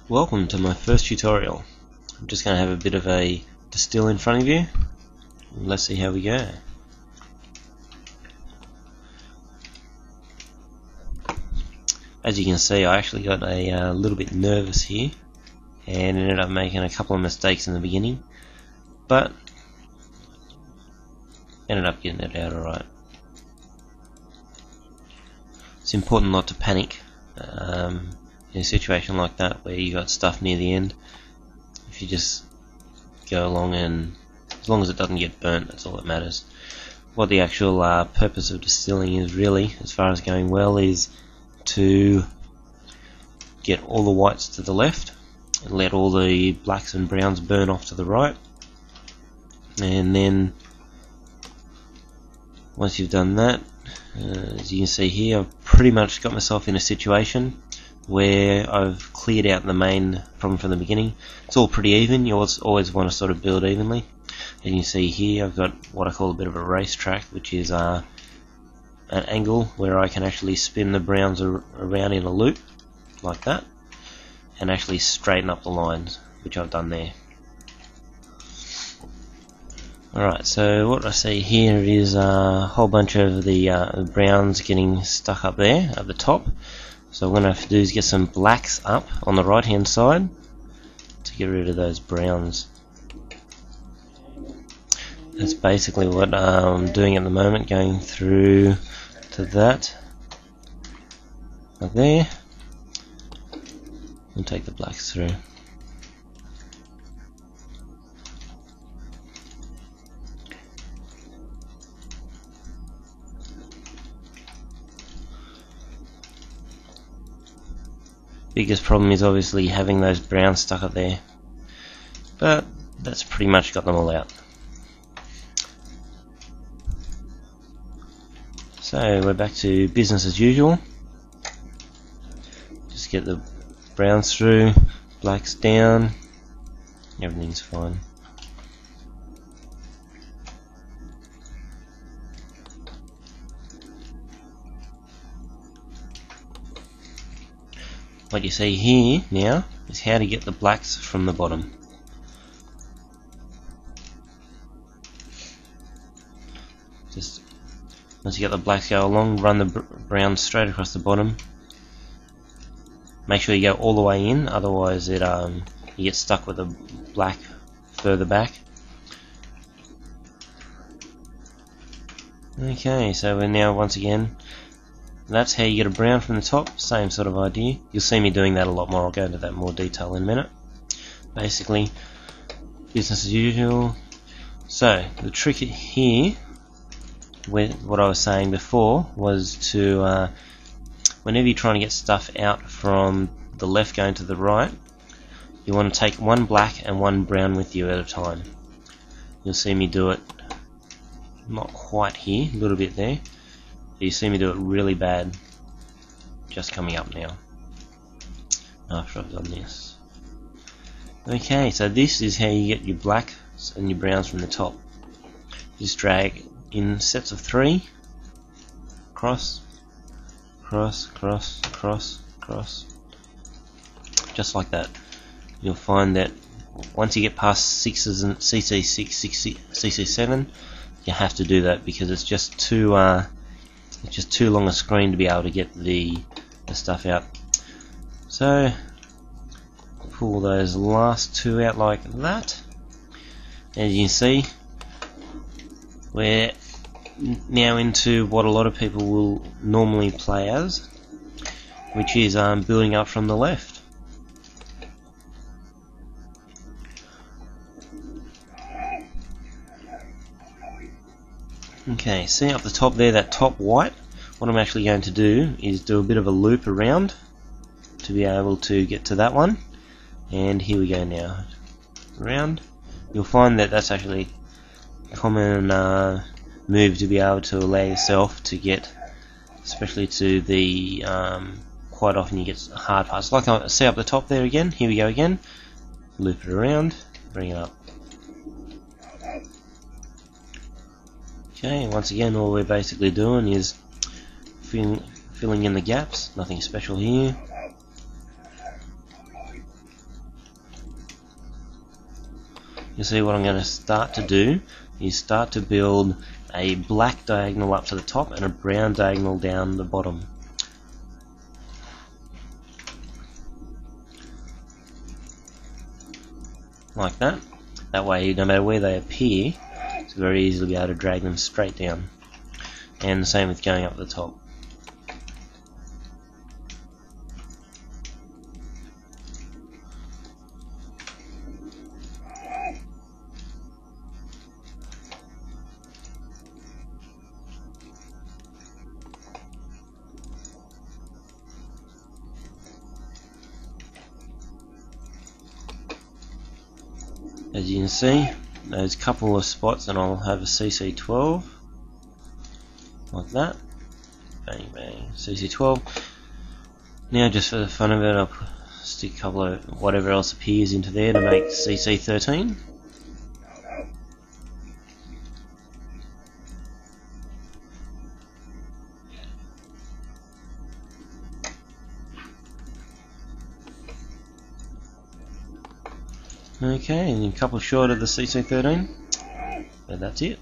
Welcome to my first tutorial. I'm just going to have a bit of a distill in front of you. Let's see how we go. As you can see, I actually got a little bit nervous here and ended up making a couple of mistakes in the beginning, but ended up getting it out alright. It's important not to panic in a situation like that where you got stuff near the end. If you just go along, and as long as it doesn't get burnt, that's all that matters. What the actual purpose of distilling is really, as far as going well, is to get all the whites to the left and let all the blacks and browns burn off to the right, and then once you've done that, as you can see here, I've pretty much got myself in a situation where I've cleared out the main problem from the beginning. It's all pretty even. You always want to sort of build evenly. As you can see here, I've got what I call a bit of a racetrack, which is an angle where I can actually spin the browns around in a loop like that and actually straighten up the lines, which I've done there. Alright, so what I see here is a whole bunch of the browns getting stuck up there at the top. So what I'm going to have to do is get some blacks up on the right hand side to get rid of those browns. That's basically what I'm doing at the moment, going through to that up there and take the blacks through. Biggest problem is obviously having those browns stuck up there, but that's pretty much got them all out. So we're back to business as usual. Just get the browns through, blacks down, everything's fine. What you see here now is how to get the blacks from the bottom. Just once you get the blacks go along, run the browns straight across the bottom. Make sure you go all the way in, otherwise you get stuck with the black further back. Okay, so we're now once again. That's how you get a brown from the top, same sort of idea. You'll see me doing that a lot more. I'll go into that in more detail in a minute. Basically, business as usual. So, the trick here, what I was saying before, was to, whenever you're trying to get stuff out from the left going to the right, you want to take one black and one brown with you at a time. You'll see me do it, not quite here, a little bit there. You see me do it really bad just coming up now after I've done this. Okay, so this is how you get your blacks and your browns from the top. Just drag in sets of 3, cross, cross, cross, cross, cross, just like that. You'll find that once you get past 6s and CC6, CC7, you have to do that because it's just too long a screen to be able to get the stuff out. So pull those last 2 out like that. As you can see, we're now into what a lot of people will normally play as, which is building up from the left. Okay, see up the top there, that top white? What I'm actually going to do is do a bit of a loop around to be able to get to that one. And here we go now. Around. You'll find that that's actually a common move to be able to allow yourself to get, especially to the, quite often you get hard parts. Like I see up the top there again, here we go again. Loop it around, bring it up. Okay, once again all we're basically doing is filling in the gaps, nothing special here. you see what I'm going to start to do is start to build a black diagonal up to the top and a brown diagonal down the bottom. Like that. That way, no matter where they appear, it's very easy to be able to drag them straight down. And the same with going up the top. As you can see, those couple of spots, and I'll have a CC12 like that. Bang bang, CC12. Now, just for the fun of it, I'll stick a couple of whatever else appears into there to make CC13. Okay, and a couple short of the CC13, but that's it.